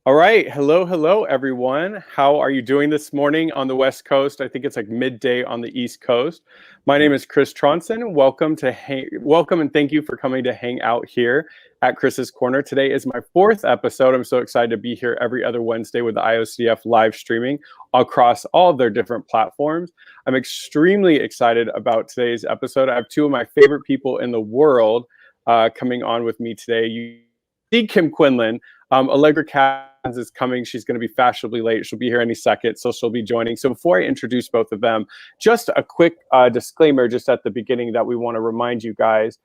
All right. Hello, everyone. How are you doing this morning on the West Coast? I think it's like midday on the East Coast. My name is Chris Tronson. Welcome and thank you for coming to hang out here at Chris's Corner. Today is my fourth episode. I'm so excited to be here every other Wednesday with the IOCF live streaming across all of their different platforms. I'm extremely excited about today's episode. I have two of my favorite people in the world coming on with me today. You see Kim Quinlan. Allegra Cass is coming. She's going to be fashionably late. She'll be here any second, so she'll be joining. So before I introduce both of them, just a quick disclaimer just at the beginning that we want to remind you guys.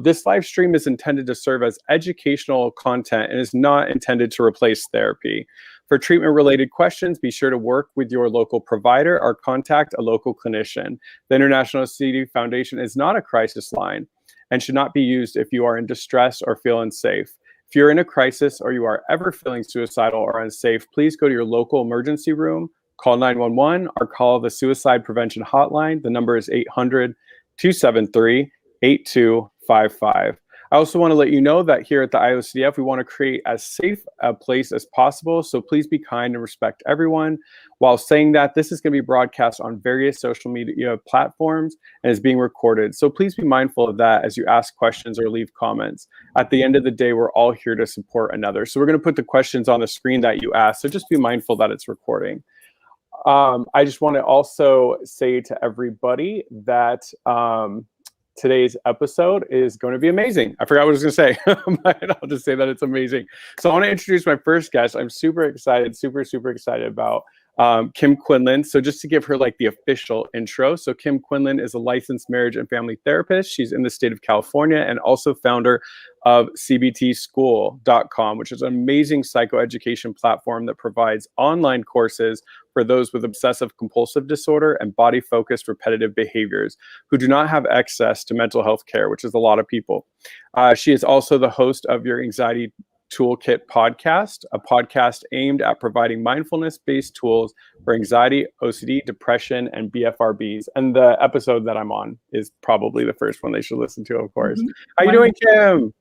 This live stream is intended to serve as educational content and is not intended to replace therapy. For treatment-related questions, be sure to work with your local provider or contact a local clinician. The International OCD Foundation is not a crisis line and should not be used if you are in distress or feel unsafe. If you're in a crisis or you are ever feeling suicidal or unsafe, please go to your local emergency room, call 911, or call the Suicide Prevention Hotline. The number is 800-273-8255. I also want to let you know that here at the IOCF, we want to create as safe a place as possible, so please be kind and respect everyone. While saying that, this is going to be broadcast on various social media platforms and is being recorded, so please be mindful of that as you ask questions or leave comments. At the end of the day, we're all here to support another. So we're going to put the questions on the screen that you asked, so just be mindful that it's recording. I just want to also say to everybody that today's episode is going to be amazing. I forgot what I was going to say, but I'll just say that it's amazing. So I want to introduce my first guest. I'm super excited about Kim Quinlan. So just to give her like the official intro. So Kim Quinlan is a licensed marriage and family therapist. She's in the state of California and also founder of cbtschool.com, which is an amazing psychoeducation platform that provides online courses for those with obsessive compulsive disorder and body-focused repetitive behaviors who do not have access to mental health care, which is a lot of people. She is also the host of Your Anxiety Toolkit podcast, a podcast aimed at providing mindfulness-based tools for anxiety, OCD, depression, and BFRBs. And the episode that I'm on is probably the first one they should listen to, of course. How you doing, Kim?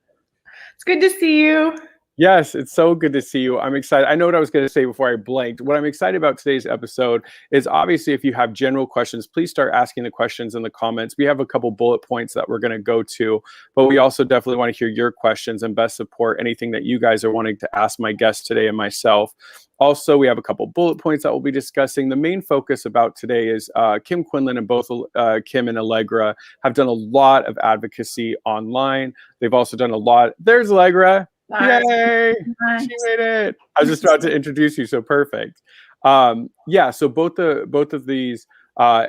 It's good to see you. Yes, it's so good to see you. I'm excited. I know what I was going to say before I blanked. What I'm excited about today's episode is obviously if you have general questions, please start asking the questions in the comments. We have a couple bullet points that we're going to go to, but we also definitely want to hear your questions and best support anything that you guys are wanting to ask my guest today and myself. Also, we have a couple bullet points that we'll be discussing. The main focus about today is Kim Quinlan and both Kim and Allegra have done a lot of advocacy online. They've also done a lot. There's Allegra. Yay! Nice. She made it. I was just about to introduce you, so perfect. So both of these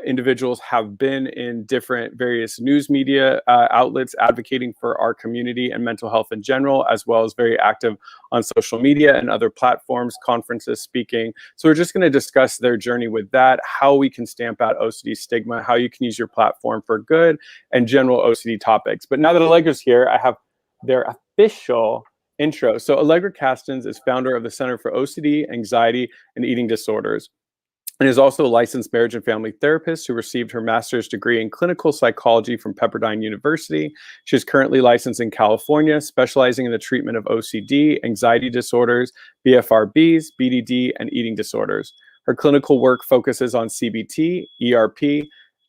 individuals have been in different various news media outlets advocating for our community and mental health in general, as well as very active on social media and other platforms, conferences, speaking. So we're just going to discuss their journey with that, how we can stamp out OCD stigma, how you can use your platform for good, and general OCD topics. But now that Allegra's here, I have their official intro. So Allegra Castens is founder of the Center for OCD, Anxiety, and Eating Disorders, and is also a licensed marriage and family therapist who received her master's degree in clinical psychology from Pepperdine University. She is currently licensed in California, specializing in the treatment of OCD, anxiety disorders, BFRBs, BDD, and eating disorders. Her clinical work focuses on CBT, ERP,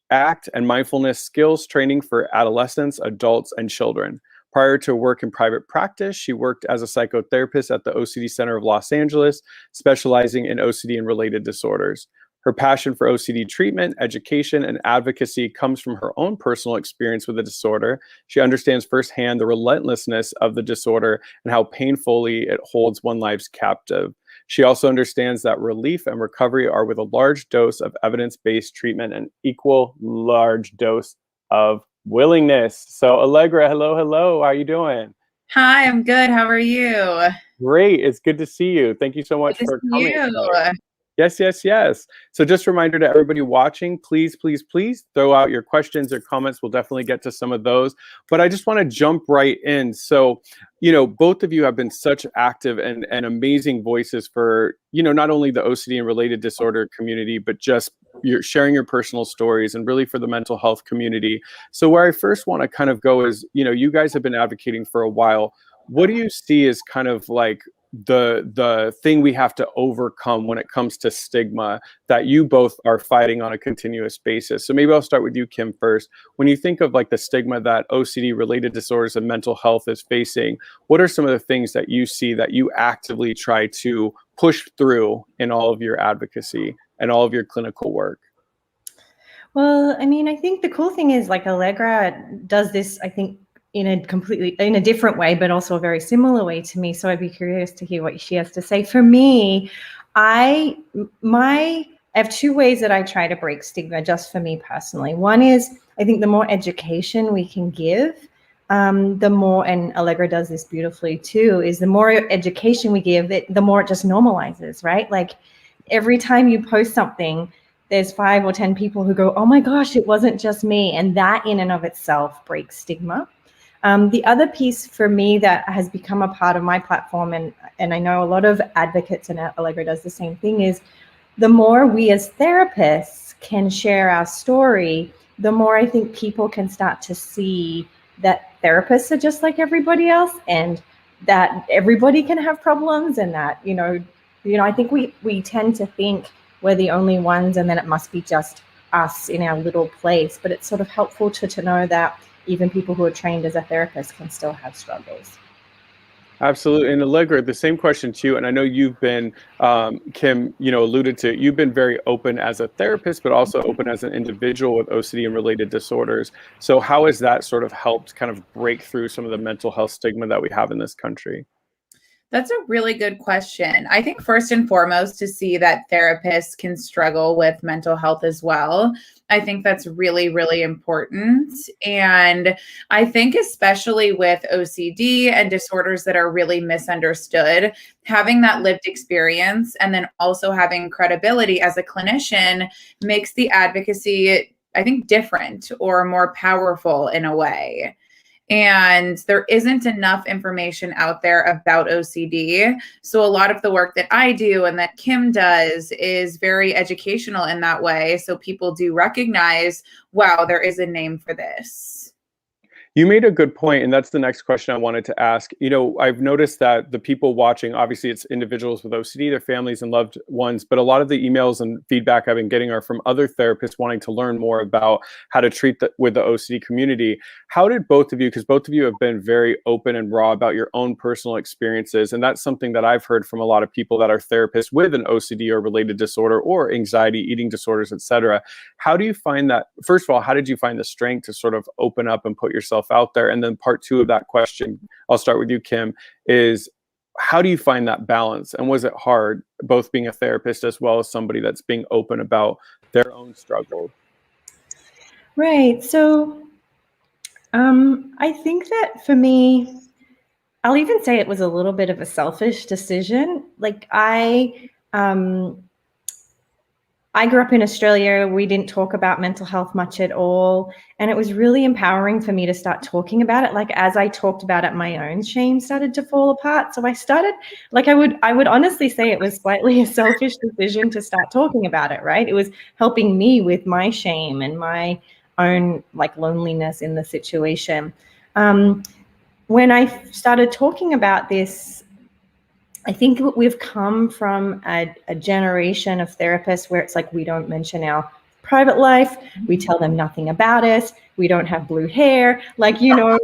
ACT, and mindfulness skills training for adolescents, adults, and children. Prior to work in private practice, she worked as a psychotherapist at the OCD Center of Los Angeles, specializing in OCD and related disorders. Her passion for OCD treatment, education, and advocacy comes from her own personal experience with the disorder. She understands firsthand the relentlessness of the disorder and how painfully it holds one's lives captive. She also understands that relief and recovery are with a large dose of evidence-based treatment and equal large dose of willingness. So Allegra, hello. How are you doing? Hi, I'm good. How are you? Great. It's good to see you. Thank you so much for coming. Yes. So just a reminder to everybody watching, please throw out your questions or comments. We'll definitely get to some of those. But I just want to jump right in. So, both of you have been such active and amazing voices for, not only the OCD and related disorder community, but just you're sharing your personal stories and really for the mental health community. So where I first want to kind of go is, you guys have been advocating for a while. What do you see as kind of like the thing we have to overcome when it comes to stigma that you both are fighting on a continuous basis. So maybe I'll start with you, Kim, first. When you think of like the stigma that OCD related disorders and mental health is facing, what are some of the things that you see that you actively try to push through in all of your advocacy and all of your clinical work? Well, I mean, I think the cool thing is like Allegra does this, I think, in a different way, but also a very similar way to me. So I'd be curious to hear what she has to say. For me, I have two ways that I try to break stigma just for me personally. One is I think the more education we can give, the more, and Allegra does this beautifully too, is the more education we give, the more it just normalizes, right? Like every time you post something, there's 5 or 10 people who go, oh my gosh, it wasn't just me. And that in and of itself breaks stigma. The other piece for me that has become a part of my platform, and I know a lot of advocates, and Allegra does the same thing, is the more we as therapists can share our story, the more I think people can start to see that therapists are just like everybody else, and that everybody can have problems, and that, I think we tend to think we're the only ones and then it must be just us in our little place. But it's sort of helpful to know that even people who are trained as a therapist can still have struggles. Absolutely. And Allegra, the same question to you. And I know you've been, Kim, alluded to, you've been very open as a therapist, but also open as an individual with OCD and related disorders. So how has that sort of helped kind of break through some of the mental health stigma that we have in this country? That's a really good question. I think first and foremost, to see that therapists can struggle with mental health as well. I think that's really, really important. And I think especially with OCD and disorders that are really misunderstood, having that lived experience and then also having credibility as a clinician makes the advocacy, I think, different or more powerful in a way. And there isn't enough information out there about OCD. So a lot of the work that I do and that Kim does is very educational in that way. So people do recognize, wow, there is a name for this. You made a good point, and that's the next question I wanted to ask. I've noticed that the people watching, obviously it's individuals with OCD, their families and loved ones, but a lot of the emails and feedback I've been getting are from other therapists wanting to learn more about how to treat with the OCD community. How did both of you, because both of you have been very open and raw about your own personal experiences, and that's something that I've heard from a lot of people that are therapists with an OCD or related disorder or anxiety, eating disorders, etc. How do you find that, first of all, how did you find the strength to sort of open up and put yourself out there? And then part two of that question, I'll start with you, Kim, is how do you find that balance? And was it hard, both being a therapist as well as somebody that's being open about their own struggle? Right. So I think that for me, I'll even say it was a little bit of a selfish decision. Like I grew up in Australia. We didn't talk about mental health much at all. And it was really empowering for me to start talking about it. Like as I talked about it, my own shame started to fall apart. So I started, like I would honestly say it was slightly a selfish decision to start talking about it, right? It was helping me with my shame and my own like loneliness in the situation. When I started talking about this, I think we've come from a generation of therapists where it's like we don't mention our private life, we tell them nothing about it, we don't have blue hair, like I'm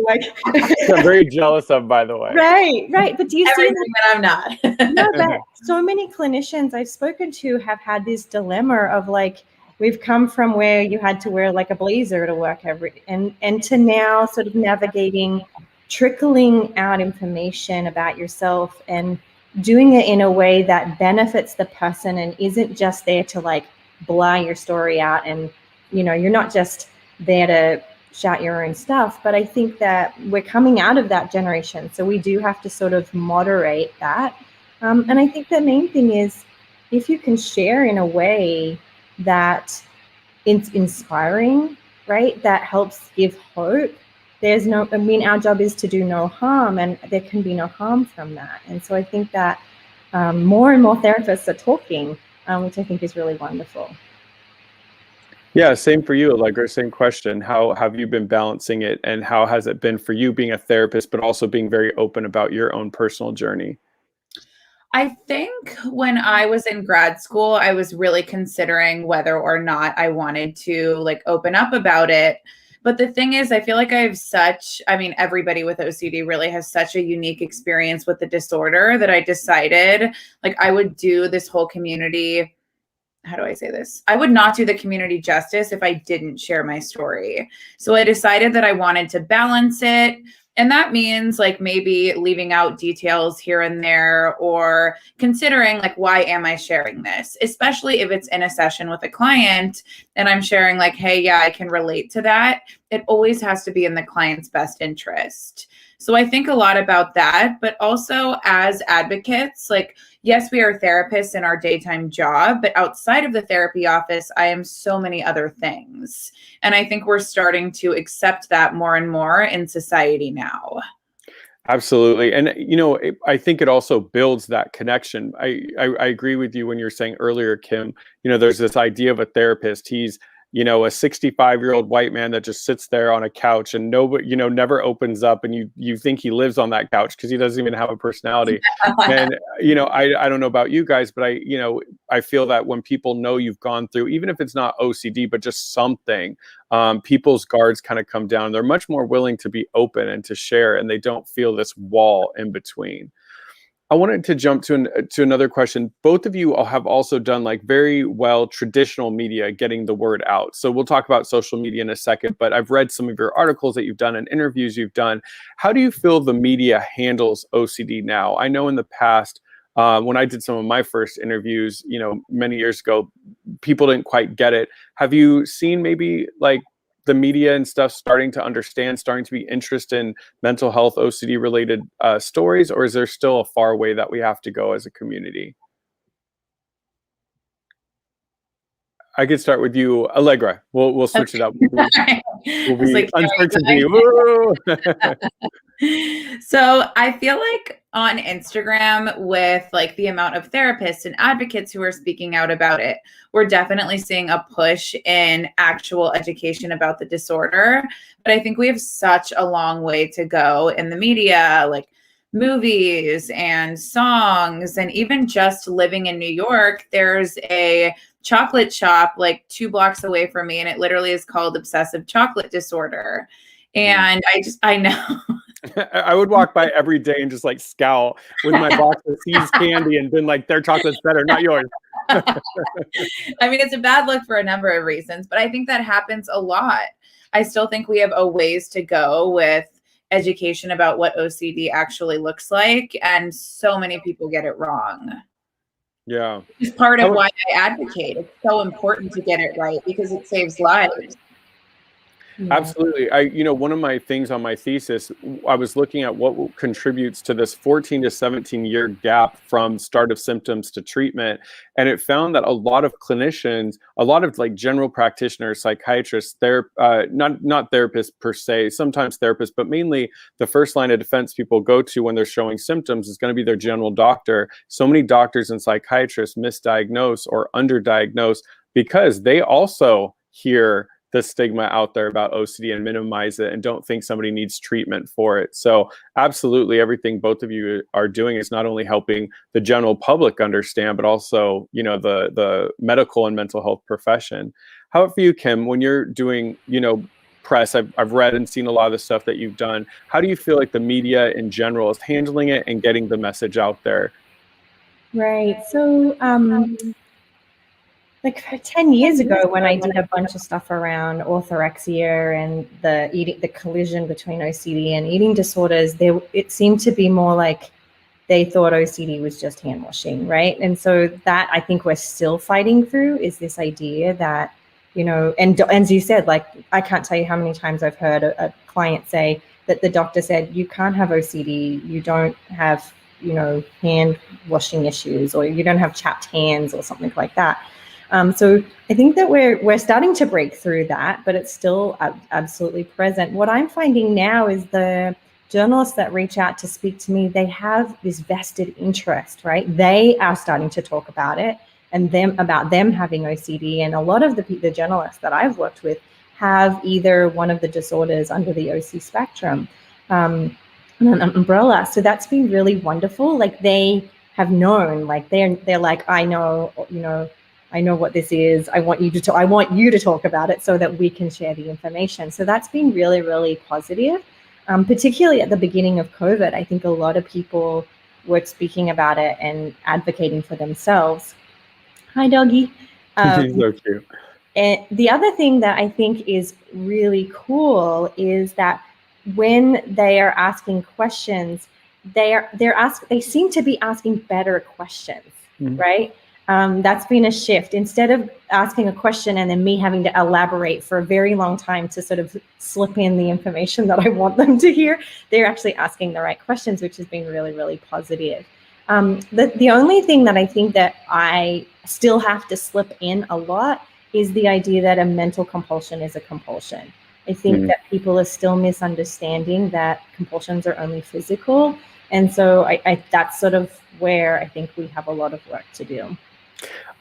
very jealous of, by the way. Right. But do you see that? But I'm not. No, but so many clinicians I've spoken to have had this dilemma of like, we've come from where you had to wear like a blazer to work and to now sort of navigating, trickling out information about yourself and doing it in a way that benefits the person and isn't just there to like blah your story out. And, you're not just there to shout your own stuff. But I think that we're coming out of that generation. So we do have to sort of moderate that. And I think the main thing is if you can share in a way that it's inspiring, right? That helps give hope. Our job is to do no harm, and there can be no harm from that. And so I think that more and more therapists are talking, which I think is really wonderful. Yeah, same for you, Allegra, same question. How have you been balancing it, and how has it been for you being a therapist, but also being very open about your own personal journey? I think when I was in grad school, I was really considering whether or not I wanted to like open up about it. But the thing is, I feel like I mean, everybody with OCD really has such a unique experience with the disorder that I decided like I would do this whole community. How do I say this? I would not do the community justice if I didn't share my story. So I decided that I wanted to balance it. And that means like maybe leaving out details here and there, or considering like, why am I sharing this? Especially if it's in a session with a client and I'm sharing like, hey, yeah, I can relate to that. It always has to be in the client's best interest. So I think a lot about that, but also as advocates, like, yes, we are therapists in our daytime job, but outside of the therapy office, I am so many other things. And I think we're starting to accept that more and more in society now. Absolutely. And, I think it also builds that connection. I agree with you when you're saying earlier, Kim, there's this idea of a therapist. He's, a 65-year-old white man that just sits there on a couch and nobody, never opens up, and you think he lives on that couch because he doesn't even have a personality. And, I don't know about you guys, but I feel that when people know you've gone through, even if it's not OCD, but just something, people's guards kind of come down. They're much more willing to be open and to share, and they don't feel this wall in between. I wanted to jump to another question. Both of you have also done like very well traditional media getting the word out. So we'll talk about social media in a second, but I've read some of your articles that you've done and interviews you've done. How do you feel the media handles OCD now? I know in the past, when I did some of my first interviews, many years ago, people didn't quite get it. Have you seen maybe like the media and stuff starting to understand, starting to be interested in mental health, OCD related stories, or is there still a far way that we have to go as a community? I could start with you, Allegra. We'll switch it up. We'll be like, uncertainty. So I feel like on Instagram, with like the amount of therapists and advocates who are speaking out about it, we're definitely seeing a push in actual education about the disorder. But I think we have such a long way to go in the media, like movies and songs, and even just living in New York, there's a chocolate shop like 2 blocks away from me, and it literally is called Obsessive Chocolate Disorder. And I know. I would walk by every day and just like scowl with my box of Seeds candy and been like, their chocolate's better, not yours. I mean, it's a bad look for a number of reasons, but I think that happens a lot. I still think we have a ways to go with education about what OCD actually looks like, and so many people get it wrong. Yeah. It's part of why I advocate. It's so important to get it right because it saves lives. Yeah. Absolutely. One of my things on my thesis, I was looking at what contributes to this 14 to 17 year gap from start of symptoms to treatment. And it found that a lot of clinicians, a lot of like general practitioners, psychiatrists, not therapists per se, sometimes therapists, but mainly the first line of defense people go to when they're showing symptoms is going to be their general doctor. So many doctors and psychiatrists misdiagnose or underdiagnose because they also hear the stigma out there about OCD and minimize it and don't think somebody needs treatment for it. So absolutely everything both of you are doing is not only helping the general public understand, but also, the medical and mental health profession. How about for you, Kim, when you're doing, press, I've read and seen a lot of the stuff that you've done. How do you feel like the media in general is handling it and getting the message out there? Right. So, like 10 years ago, when I did a bunch of stuff around orthorexia and the collision between OCD and eating disorders, it seemed to be more like they thought OCD was just hand washing, right? And so that I think we're still fighting through is this idea that, and as you said, like I can't tell you how many times I've heard a client say that the doctor said, you can't have OCD, you don't have, hand washing issues, or you don't have chapped hands or something like that. So I think that we're starting to break through that, but it's still absolutely present. What I'm finding now is the journalists that reach out to speak to me, they have this vested interest, right? They are starting to talk about it and about them having OCD. And a lot of the journalists that I've worked with have either one of the disorders under the OC spectrum, and an umbrella. So that's been really wonderful. Like they have known, like they're like, I know what this is. I want you to talk about it so that we can share the information. So that's been really, really positive. Particularly at the beginning of COVID, I think a lot of people were speaking about it and advocating for themselves. Hi, doggy. He's so cute. And the other thing that I think is really cool is that when they are asking questions, they seem to be asking better questions, right? That's been a shift. Instead of asking a question and then me having to elaborate for a very long time to sort of slip in the information that I want them to hear, they're actually asking the right questions, which has been really, really positive. The only thing that I think that I still have to slip in a lot is the idea that a mental compulsion is a compulsion. I think that people are still misunderstanding that compulsions are only physical. And so I that's sort of where I think we have a lot of work to do.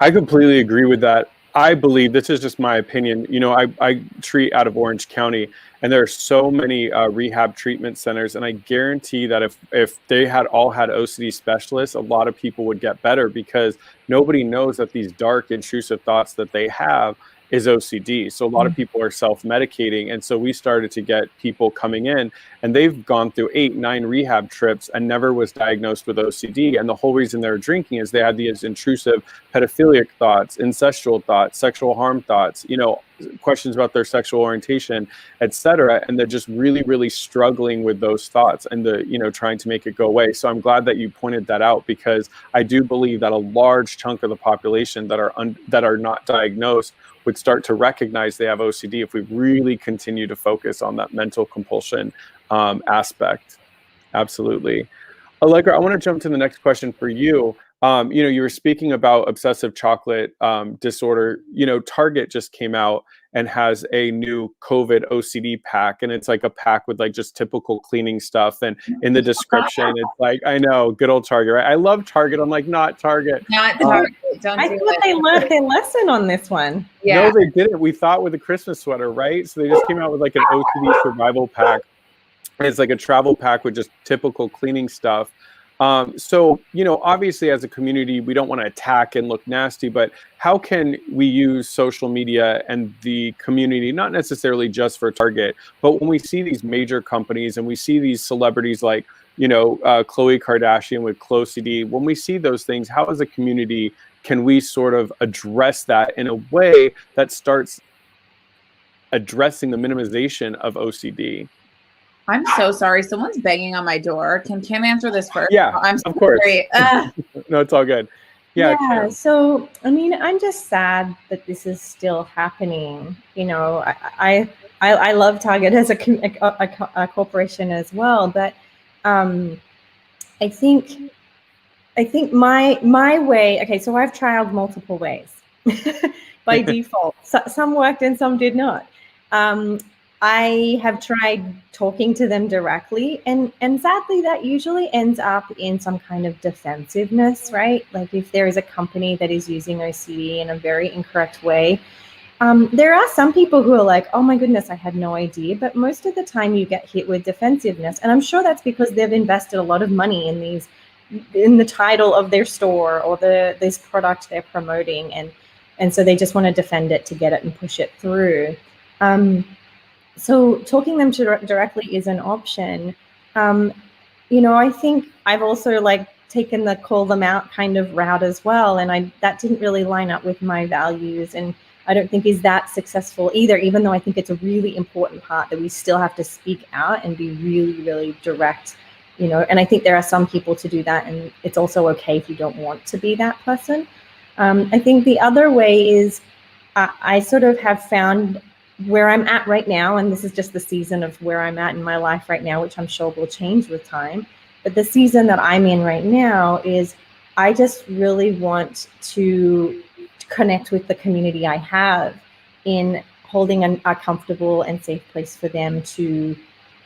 I completely agree with that. I believe, this is just my opinion, I treat out of Orange County, and there are so many rehab treatment centers, and I guarantee that if they had OCD specialists, a lot of people would get better, because nobody knows that these dark, intrusive thoughts that they have is OCD. So a lot of people are self-medicating. And so we started to get people coming in, and they've gone through 8-9 rehab trips and never was diagnosed with OCD. And the whole reason they're drinking is they had these intrusive pedophilic thoughts, incestual thoughts, sexual harm thoughts, questions about their sexual orientation, etc. And they're just really, really struggling with those thoughts and trying to make it go away. So I'm glad that you pointed that out, because I do believe that a large chunk of the population that are not diagnosed would start to recognize they have OCD if we really continue to focus on that mental compulsion aspect. Absolutely. Allegra, I want to jump to the next question for you. You were speaking about obsessive chocolate disorder. Target just came out and has a new COVID OCD pack, and it's like a pack with like just typical cleaning stuff. And in the description, it's like, I know, good old Target, right? I love Target. I'm like, not Target. Not Target. I thought they learned their lesson on this one. Yeah. No, they didn't. We thought with the Christmas sweater, right? So they just came out with like an OCD survival pack. And it's like a travel pack with just typical cleaning stuff. So, obviously as a community, we don't want to attack and look nasty, but how can we use social media and the community, not necessarily just for Target, but when we see these major companies and we see these celebrities like, Khloe Kardashian with OCD, when we see those things, how as a community can we sort of address that in a way that starts addressing the minimization of OCD? I'm so sorry. Someone's banging on my door. Can Kim answer this first? Yeah, I'm of course. No, it's all good. Yeah. So, I mean, I'm just sad that this is still happening. I love Target as a corporation as well, but I think my way. Okay, so I've trialed multiple ways by default. Some worked and some did not. I have tried talking to them directly, and sadly that usually ends up in some kind of defensiveness, right? Like if there is a company that is using OCD in a very incorrect way, there are some people who are like, oh my goodness, I had no idea. But most of the time you get hit with defensiveness. And I'm sure that's because they've invested a lot of money in the title of their store or this product they're promoting. And so they just want to defend it to get it and push it through. So talking them directly is an option. I think I've also taken the call them out kind of route as well. And that didn't really line up with my values. And I don't think is that successful either, even though I think it's a really important part that we still have to speak out and be really, really direct, and I think there are some people to do that. And it's also okay if you don't want to be that person. I think the other way is I sort of have found where I'm at right now, and this is just the season of where I'm at in my life right now, which I'm sure will change with time. But the season that I'm in right now is I just really want to connect with the community I have in holding a comfortable and safe place for them to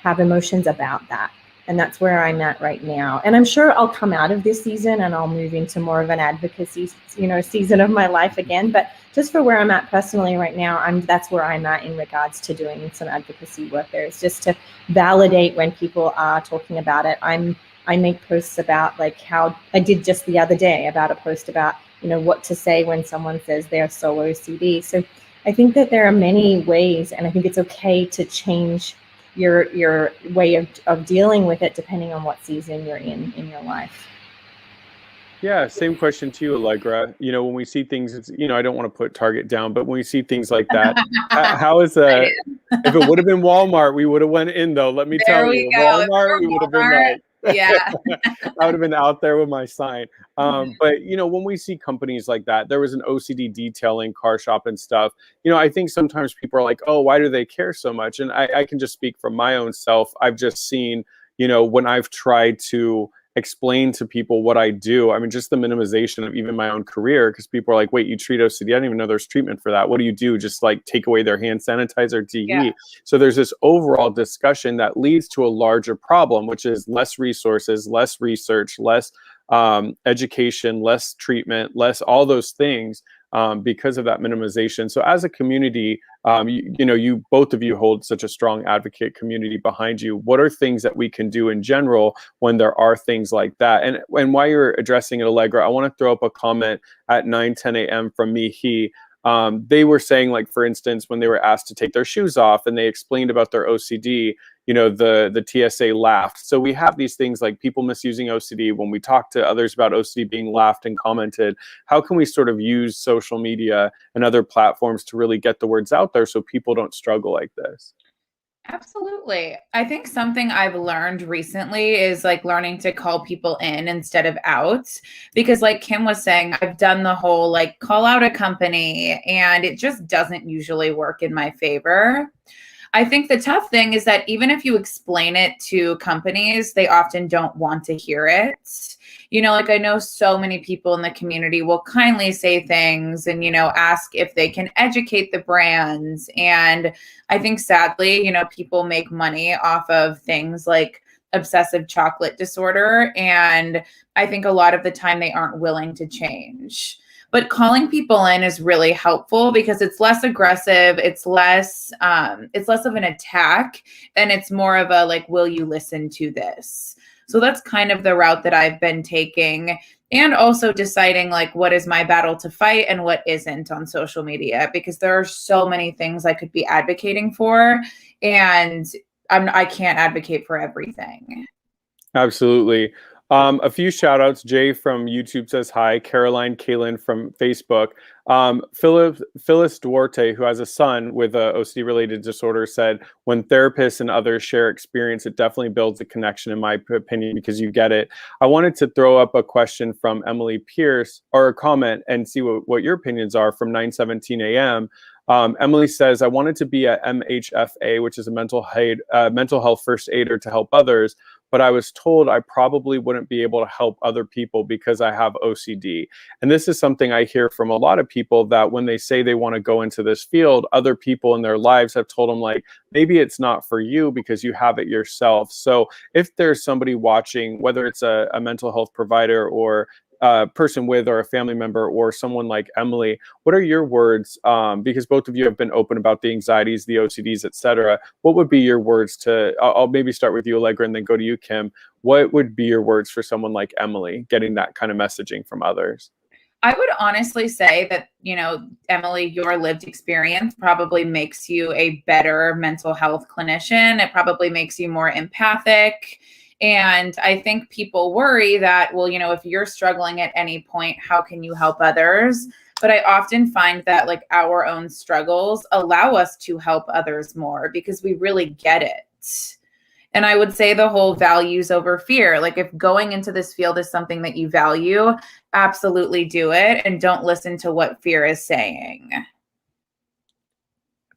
have emotions about that. And that's where I'm at right now. And I'm sure I'll come out of this season and I'll move into more of an advocacy, season of my life again. But just for where I'm at personally right now, that's where I'm at in regards to doing some advocacy work there. It's just to validate when people are talking about it. I'm I make posts about like how I did just the other day about a post about, what to say when someone says they're so OCD. So I think that there are many ways, and I think it's okay to change your way of dealing with it depending on what season you're in your life. Yeah, same question to you, Allegra. When we see things, it's, I don't want to put Target down, but when we see things like that, how is I if it would have been Walmart, we would have went in though. Let me There tell we you, go. If Walmart, we we're would have been Walmart, like, yeah. I would have been out there with my sign. But when we see companies like that, there was an OCD detailing car shop and stuff. I think sometimes people are like, oh, why do they care so much? And I can just speak from my own self. I've just seen, when I've tried to explain to people what I do. I mean, just the minimization of even my own career, because people are like, wait, you treat OCD? I didn't even know there's treatment for that. What do you do? Just like take away their hand sanitizer, Yeah. So there's this overall discussion that leads to a larger problem, which is less resources, less research, less education, less treatment, less all those things because of that minimization. So as a community, you both of you hold such a strong advocate community behind you. What are things that we can do in general when there are things like that? And while you're addressing it, Allegra, I want to throw up a comment at 9:10 a.m. from me. They were saying, like, for instance, when they were asked to take their shoes off and they explained about their OCD, the TSA laughed. So we have these things like people misusing OCD. When we talk to others about OCD being laughed and commented, how can we sort of use social media and other platforms to really get the words out there so people don't struggle like this? Absolutely. I think something I've learned recently is like learning to call people in instead of out. Because, like Kim was saying, I've done the whole like call out a company, and it just doesn't usually work in my favor. I think the tough thing is that even if you explain it to companies, they often don't want to hear it. Like I know so many people in the community will kindly say things and, ask if they can educate the brands. And I think sadly, people make money off of things like obsessive chocolate disorder. And I think a lot of the time they aren't willing to change. But calling people in is really helpful because it's less aggressive, it's less of an attack, and it's more of a like, will you listen to this? So that's kind of the route that I've been taking, and also deciding like what is my battle to fight and what isn't on social media, because there are so many things I could be advocating for, and I can't advocate for everything. Absolutely. A few shout outs. Jay from YouTube says hi. Caroline Kaylin from Facebook. Phyllis Duarte, who has a son with a OCD related disorder, said, when therapists and others share experience, it definitely builds a connection, in my opinion, because you get it. I wanted to throw up a question from Emily Pierce, or a comment, and see what your opinions are from 9:17 a.m. Emily says, I wanted to be a MHFA, which is a mental health first aider, to help others, but I was told I probably wouldn't be able to help other people because I have OCD. And this is something I hear from a lot of people, that when they say they want to go into this field, other people in their lives have told them, like, maybe it's not for you because you have it yourself. So if there's somebody watching, whether it's a mental health provider or person with, or a family member, or someone like Emily, what are your words? Because both of you have been open about the anxieties, the OCDs, etc. What would be your words to, I'll maybe start with you, Allegra, and then go to you, Kim. What would be your words for someone like Emily getting that kind of messaging from others? I would honestly say that, Emily, your lived experience probably makes you a better mental health clinician. It probably makes you more empathic. And I think people worry that, well, if you're struggling at any point, how can you help others? But I often find that like our own struggles allow us to help others more because we really get it. And I would say the whole values over fear. Like if going into this field is something that you value, absolutely do it, and don't listen to what fear is saying.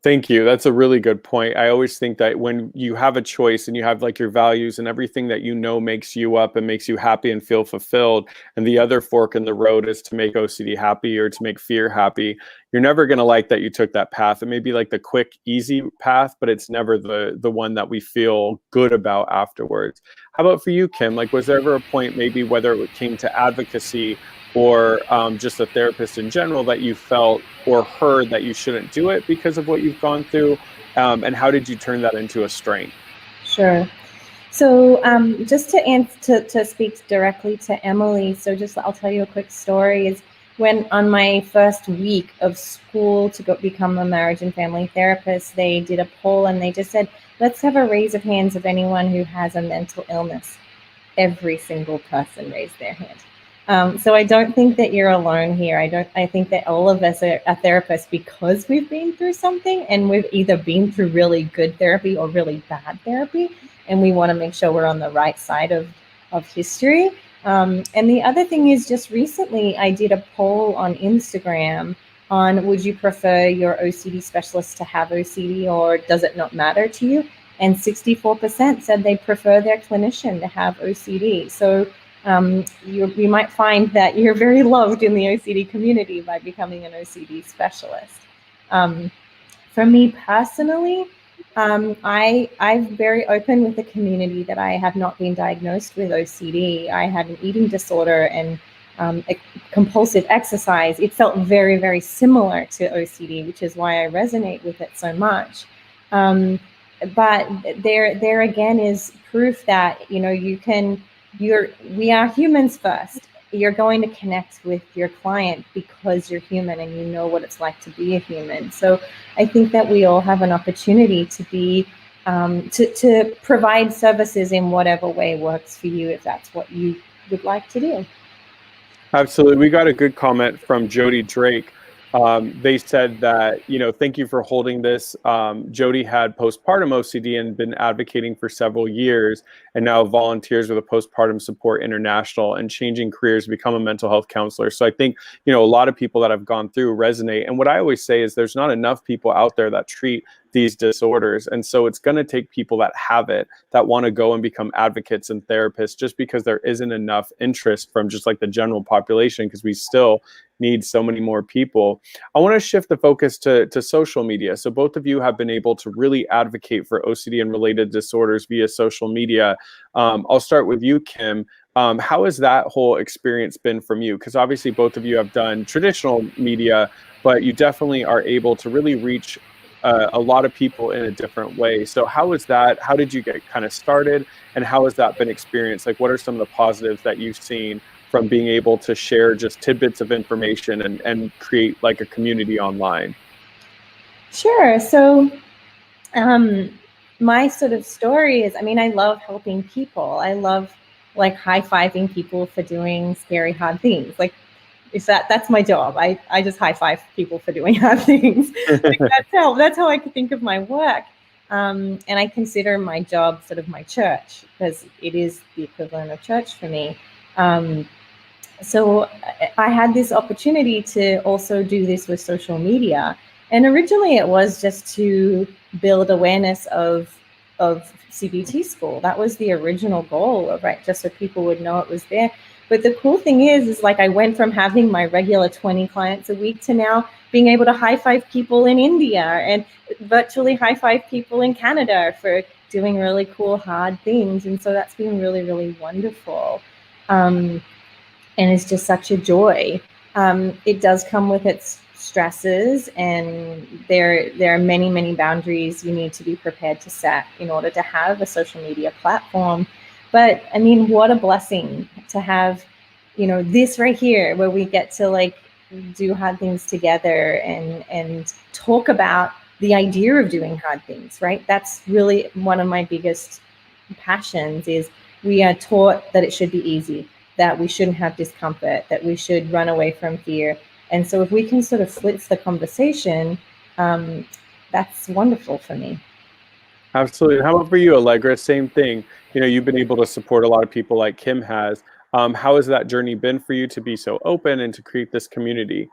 Thank you. That's a really good point. I always think that when you have a choice and you have like your values and everything that makes you up and makes you happy and feel fulfilled, and the other fork in the road is to make OCD happy or to make fear happy, you're never going to like that you took that path. It may be like the quick, easy path, but it's never the one that we feel good about afterwards. How about for you, Kim? Like, was there ever a point, maybe whether it came to advocacy or just a therapist in general, that you felt or heard that you shouldn't do it because of what you've gone through? And how did you turn that into a strength? Sure. So just to answer, to speak directly to Emily, so just I'll tell you a quick story. Is when on my first week of school to become a marriage and family therapist, they did a poll and they just said, let's have a raise of hands of anyone who has a mental illness. Every single person raised their hand. So I don't think that you're alone here. I think that all of us are therapists because we've been through something, and we've either been through really good therapy or really bad therapy, and we want to make sure we're on the right side of history. And the other thing is, just recently I did a poll on Instagram on, would you prefer your OCD specialist to have OCD, or does it not matter to you? And 64% said they prefer their clinician to have OCD. So you might find that you're very loved in the OCD community by becoming an OCD specialist. For me personally, I'm very open with the community that I have not been diagnosed with OCD. I had an eating disorder and compulsive exercise. It felt very, very similar to OCD, which is why I resonate with it so much. But there again is proof that, you know, we are humans first. You're going to connect with your client because you're human and you know what it's like to be a human. So I think that we all have an opportunity to be to provide services in whatever way works for you, if that's what you would like to do. Absolutely. We got a good comment from Jody Drake. They said that, you know, thank you for holding this. Jody had postpartum OCD and been advocating for several years, and now volunteers with a Postpartum Support International and changing careers to become a mental health counselor. So I think, you know, a lot of people that have gone through resonate. And what I always say is there's not enough people out there that treat these disorders. And so it's going to take people that have it, that want to go and become advocates and therapists, just because there isn't enough interest from just like the general population, because we still need so many more people. I want to shift the focus to social media. So both of you have been able to really advocate for OCD and related disorders via social media. I'll start with you, Kim. How has that whole experience been from you? Because obviously both of you have done traditional media, but you definitely are able to really reach a lot of people in a different way. So how is that? How did you get kind of started, and how has that been experienced? Like, what are some of the positives that you've seen from being able to share just tidbits of information and create like a community online? Sure. So my sort of story is, I mean, I love helping people. I love like high-fiving people for doing scary, hard things. Like, that's my job. I just high five people for doing hard things. Like, that's how I think of my work. And I consider my job sort of my church, because it is the equivalent of church for me. So I had this opportunity to also do this with social media. And originally it was just to build awareness of CBT school. That was the original goal, of, right, just so people would know it was there. But the cool thing is like I went from having my regular 20 clients a week to now being able to high five people in India and virtually high five people in Canada for doing really cool, hard things. And so that's been really, really wonderful. And it's just such a joy. It does come with its stresses, and there are many, many boundaries you need to be prepared to set in order to have a social media platform. But I mean, what a blessing to have, you know, this right here where we get to like do hard things together and talk about the idea of doing hard things, right? That's really one of my biggest passions. Is we are taught that it should be easy, that we shouldn't have discomfort, that we should run away from fear. And so if we can sort of flip the conversation, that's wonderful for me. Absolutely. How about for you, Allegra? Same thing. You know, you've been able to support a lot of people like Kim has. How has that journey been for you to be so open and to create this community?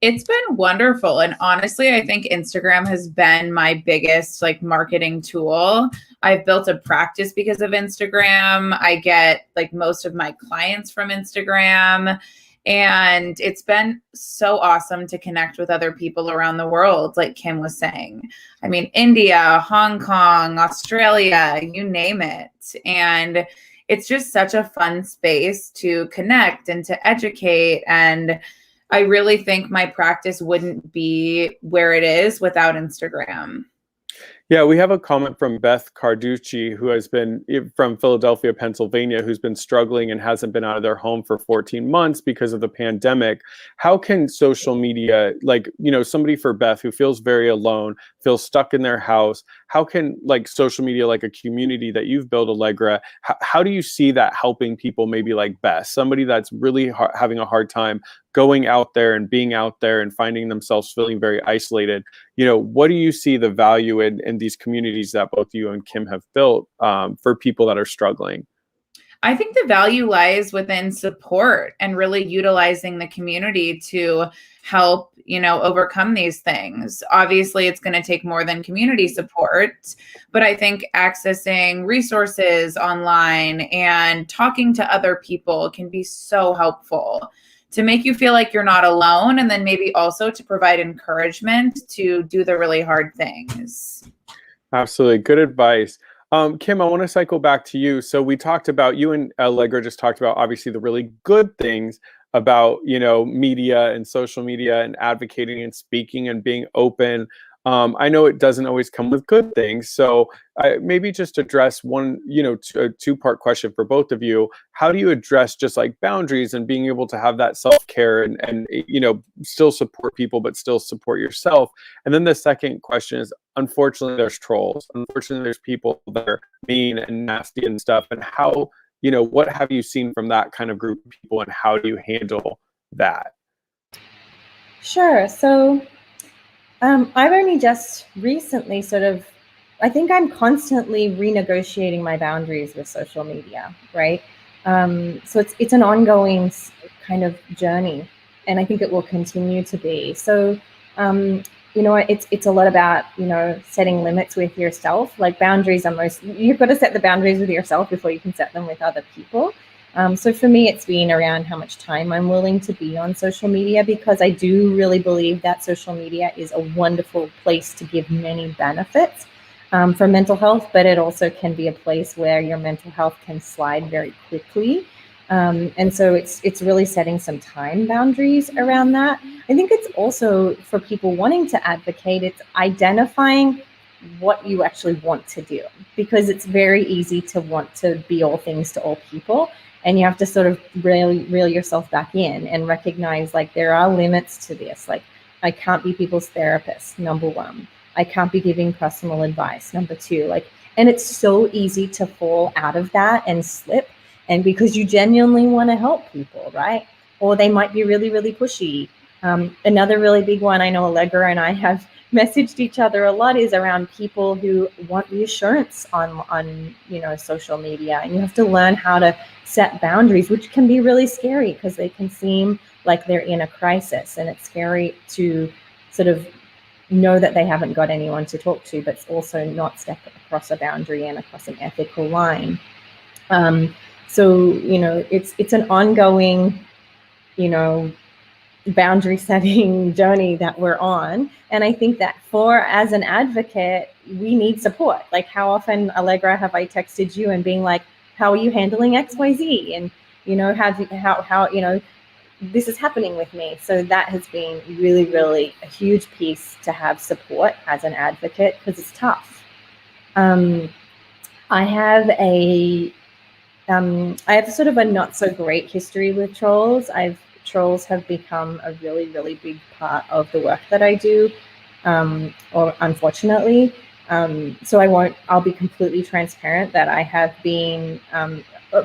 It's been wonderful. And honestly, I think Instagram has been my biggest like marketing tool. I've built a practice because of Instagram. I get like most of my clients from Instagram. And it's been so awesome to connect with other people around the world, like Kim was saying. I mean, India, Hong Kong, Australia, you name it. And it's just such a fun space to connect and to educate. And I really think my practice wouldn't be where it is without Instagram. Yeah, we have a comment from Beth Carducci, who has been from Philadelphia, Pennsylvania, who's been struggling and hasn't been out of their home for 14 months because of the pandemic. How can social media, like, somebody for Beth who feels very alone, feels stuck in their house, how can like social media, like a community that you've built, Allegra, how do you see that helping people maybe like Beth, somebody that's really having a hard time going out there and being out there and finding themselves feeling very isolated? What do you see the value in these communities that both you and Kim have built for people that are struggling? I think the value lies within support and really utilizing the community to help, overcome these things. Obviously, it's going to take more than community support, but I think accessing resources online and talking to other people can be so helpful to make you feel like you're not alone, and then maybe also to provide encouragement to do the really hard things. Absolutely. Good advice. Kim, I want to cycle back to you. So we talked about, you and Allegra just talked about obviously the really good things about, media and social media and advocating and speaking and being open. I know it doesn't always come with good things. So maybe just address one, a two-part question for both of you. How do you address just like boundaries and being able to have that self-care and still support people, but still support yourself? And then the second question is, unfortunately, there's trolls. Unfortunately, there's people that are mean and nasty and stuff. And how, what have you seen from that kind of group of people, and how do you handle that? Sure. So I've only just recently I think I'm constantly renegotiating my boundaries with social media, right? So it's an ongoing kind of journey, and I think it will continue to be. So, it's a lot about, setting limits with yourself. Like boundaries you've got to set the boundaries with yourself before you can set them with other people. So for me, it's been around how much time I'm willing to be on social media, because I do really believe that social media is a wonderful place to give many benefits for mental health, but it also can be a place where your mental health can slide very quickly. And so it's really setting some time boundaries around that. I think it's also for people wanting to advocate, it's identifying what you actually want to do, because it's very easy to want to be all things to all people. And you have to sort of really reel yourself back in and recognize, like, there are limits to this. Like, I can't be people's therapist, number one. I can't be giving personal advice, number two. And it's so easy to fall out of that and slip. And because you genuinely want to help people, right? Or they might be really, really pushy. Another really big one, I know Allegra and I have messaged each other a lot, is around people who want reassurance on social media. And you have to learn how to set boundaries, which can be really scary because they can seem like they're in a crisis, and it's scary to sort of know that they haven't got anyone to talk to, but also not step across a boundary and across an ethical line. So it's an ongoing boundary setting journey that we're on. And I think that as an advocate, we need support. Like, how often, Allegra, have I texted you and being like, how are you handling XYZ? And, how this is happening with me. So that has been really, really a huge piece to have support as an advocate, because it's tough. I have sort of a not so great history with trolls. Trolls have become a really, really big part of the work that I do, or unfortunately. So I'll be completely transparent that I have been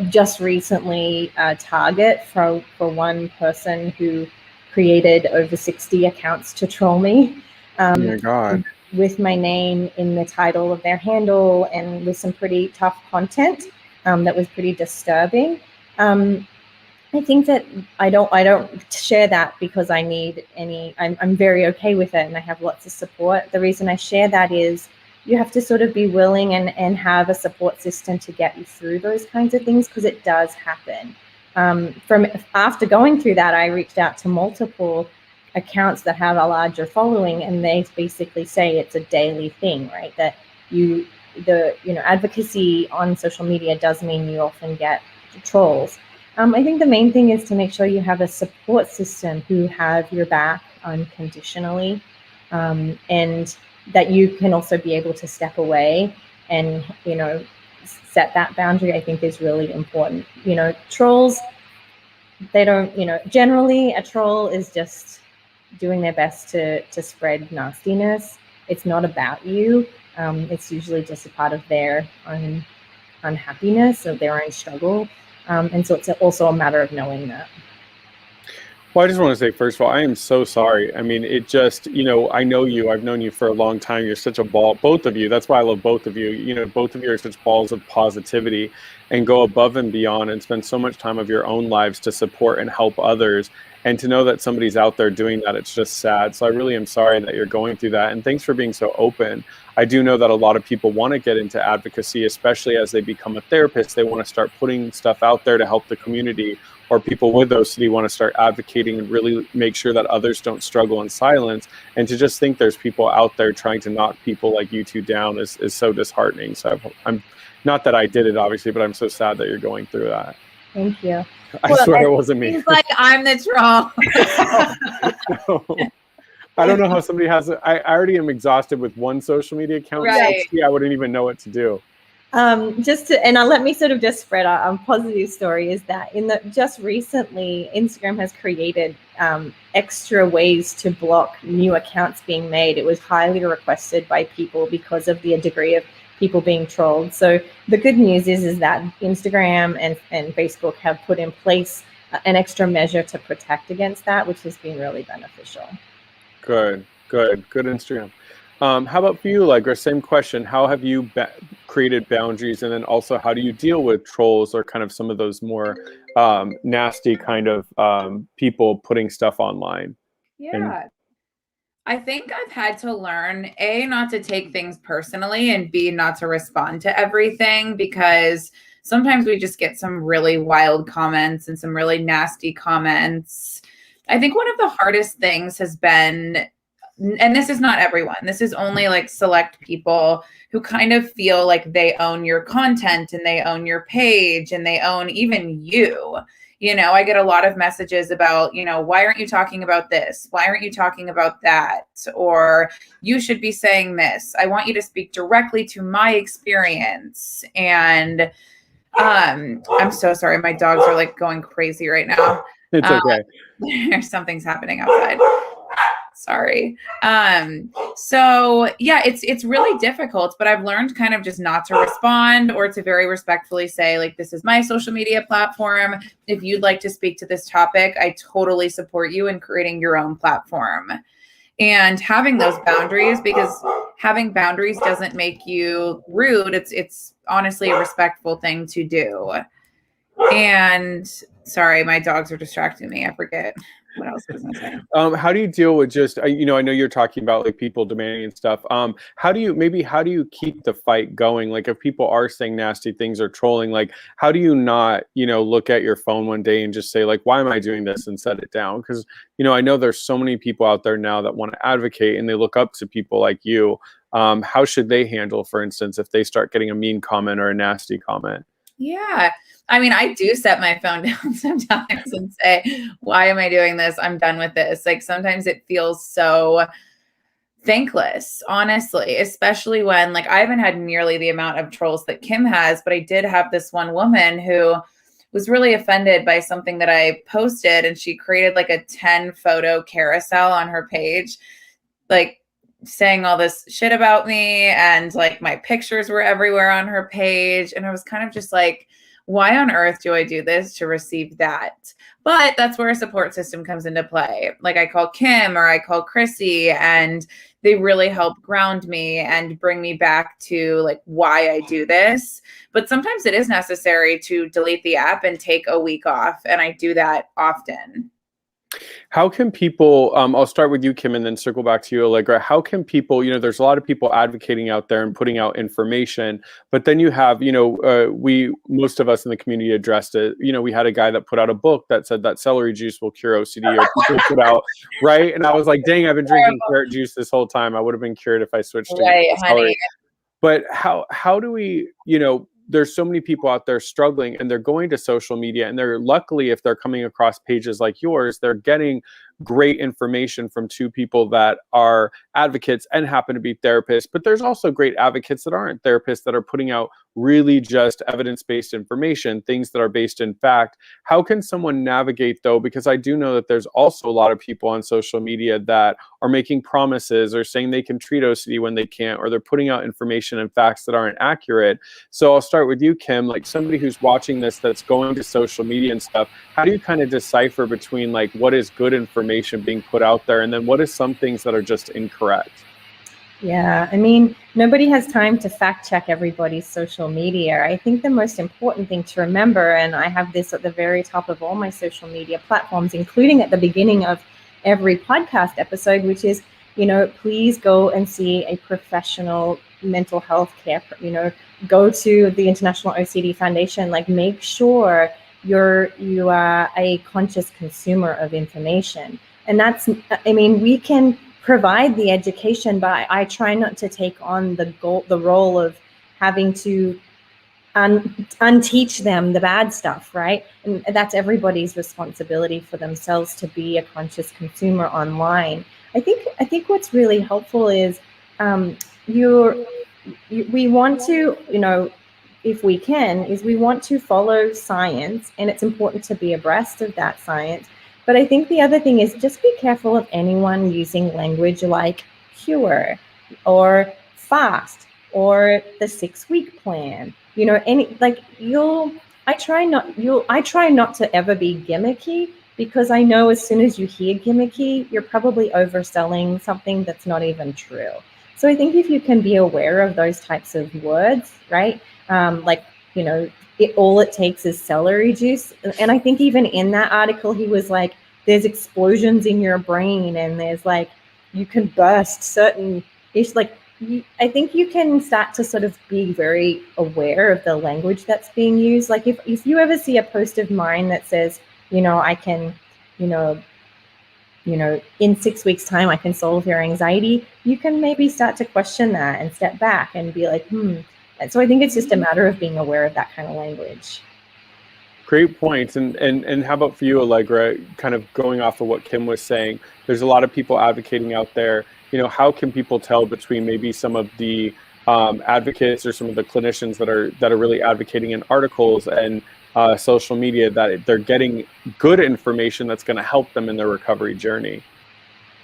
just recently a target for one person who created over 60 accounts to troll me. Oh my God. With my name in the title of their handle, and with some pretty tough content that was pretty disturbing. I think that I don't share that because I need I'm very okay with it, and I have lots of support. The reason I share that is you have to sort of be willing and have a support system to get you through those kinds of things, because it does happen. From after going through that, I reached out to multiple accounts that have a larger following, and they basically say it's a daily thing, right? That advocacy on social media does mean you often get trolls. I think the main thing is to make sure you have a support system who have your back unconditionally, and that you can also be able to step away and, you know, set that boundary, I think is really important. You know, trolls, they don't, you know, generally a troll is just doing their best to spread nastiness. It's not about you. It's usually just a part of their own unhappiness, of their own struggle. And so it's also a matter of knowing that. Well, I just want to say, first of all, I am so sorry. I mean, it just, you know, I know you, I've known you for a long time. You're such a ball, both of you. That's why I love both of you. You know, both of you are such balls of positivity and go above and beyond and spend so much time of your own lives to support and help others. And to know that somebody's out there doing that, it's just sad. So I really am sorry that you're going through that. And thanks for being so open. I do know that a lot of people want to get into advocacy, especially as they become a therapist. They want to start putting stuff out there to help the community, or people with OCD want to start advocating and really make sure that others don't struggle in silence. And to just think there's people out there trying to knock people like you two down is so disheartening. So I'm not that I did it, obviously, but I'm so sad that you're going through that. Thank you. I swear it wasn't me. Seems like I'm the troll. No. I don't know how somebody has it. I already am exhausted with one social media account. Right. I wouldn't even know what to do. Let me sort of just spread a positive story, is that just recently, Instagram has created extra ways to block new accounts being made. It was highly requested by people because of the degree of people being trolled. So the good news is that Instagram and Facebook have put in place an extra measure to protect against that, which has been really beneficial. Good Instagram. How about for you, Allegra? Same question. How have you created boundaries? And then also, how do you deal with trolls or kind of some of those more nasty kind of people putting stuff online? Yeah. I think I've had to learn, A, not to take things personally, and B, not to respond to everything, because sometimes we just get some really wild comments and some really nasty comments. I think one of the hardest things has been, and this is not everyone, this is only like select people who kind of feel like they own your content and they own your page and they own even you. You know, I get a lot of messages about, you know, why aren't you talking about this? Why aren't you talking about that? Or you should be saying this. I want you to speak directly to my experience. And I'm so sorry. My dogs are like going crazy right now. It's okay. Something's happening outside. Sorry. So yeah, it's really difficult, but I've learned kind of just not to respond, or to very respectfully say, like, this is my social media platform. If you'd like to speak to this topic, I totally support you in creating your own platform. And having those boundaries, because having boundaries doesn't make you rude. It's honestly a respectful thing to do. And sorry, my dogs are distracting me. I forget what else was I saying. How do you deal with just, you know, I know you're talking about like people demanding and stuff. How do you keep the fight going? Like, if people are saying nasty things or trolling, like, how do you not, you know, look at your phone one day and just say, like, why am I doing this, and set it down? Because, you know, I know there's so many people out there now that want to advocate and they look up to people like you. How should they handle, for instance, if they start getting a mean comment or a nasty comment? Yeah. I mean, I do set my phone down sometimes and say, why am I doing this? I'm done with this. Like, sometimes it feels so thankless, honestly, especially when, like, I haven't had nearly the amount of trolls that Kim has, but I did have this one woman who was really offended by something that I posted, and she created like a 10 photo carousel on her page, like saying all this shit about me, and like my pictures were everywhere on her page. And I was kind of just like, why on earth do I do this to receive that? But that's where a support system comes into play. Like, I call Kim or I call Chrissy, and they really help ground me and bring me back to like why I do this. But sometimes it is necessary to delete the app and take a week off. And I do that often. How can people, I'll start with you, Kim, and then circle back to you, Allegra. How can people, you know, there's a lot of people advocating out there and putting out information, but then you have, you know, most of us in the community addressed it. You know, we had a guy that put out a book that said that celery juice will cure OCD, or people put out, right? And I was like, dang, I've been drinking carrot juice this whole time. I would have been cured if I switched to celery. But how do we, you know, there's so many people out there struggling, and they're going to social media, and they're luckily, if they're coming across pages like yours, they're getting great information from two people that are advocates and happen to be therapists, but there's also great advocates that aren't therapists that are putting out really just evidence-based information, things that are based in fact. How can someone navigate though? Because I do know that there's also a lot of people on social media that are making promises or saying they can treat OCD when they can't, or they're putting out information and facts that aren't accurate. So I'll start with you, Kim, like somebody who's watching this that's going to social media and stuff. How do you kind of decipher between like what is good information being put out there and then what is some things that are just incorrect? Yeah, I mean, nobody has time to fact check everybody's social media. I think the most important thing to remember, and I have this at the very top of all my social media platforms, including at the beginning of every podcast episode, which is, please go and see a professional mental health care, go to the International OCD Foundation, like make sure you are a conscious consumer of information. And that's, we can provide the education, but I try not to take on the role of having to unteach them the bad stuff, right? And that's everybody's responsibility for themselves to be a conscious consumer online. I think what's really helpful is we want to, if we can, is we want to follow science, and it's important to be abreast of that science. But I think the other thing is just be careful of anyone using language like cure or fast or the 6-week plan. I try not to ever be gimmicky, because I know as soon as you hear gimmicky, you're probably overselling something that's not even true. So I think if you can be aware of those types of words, right? All it takes is celery juice. And I think even in that article, he was like, there's explosions in your brain, and there's like, you can burst certain issues. I think you can start to sort of be very aware of the language that's being used. Like if you ever see a post of mine that says, I can, in 6 weeks time, I can solve your anxiety, you can maybe start to question that and step back and be like, And so I think it's just a matter of being aware of that kind of language. Great points. And how about for you, Allegra, kind of going off of what Kim was saying, there's a lot of people advocating out there. How can people tell between maybe some of the advocates or some of the clinicians that are really advocating in articles and social media that they're getting good information that's going to help them in their recovery journey?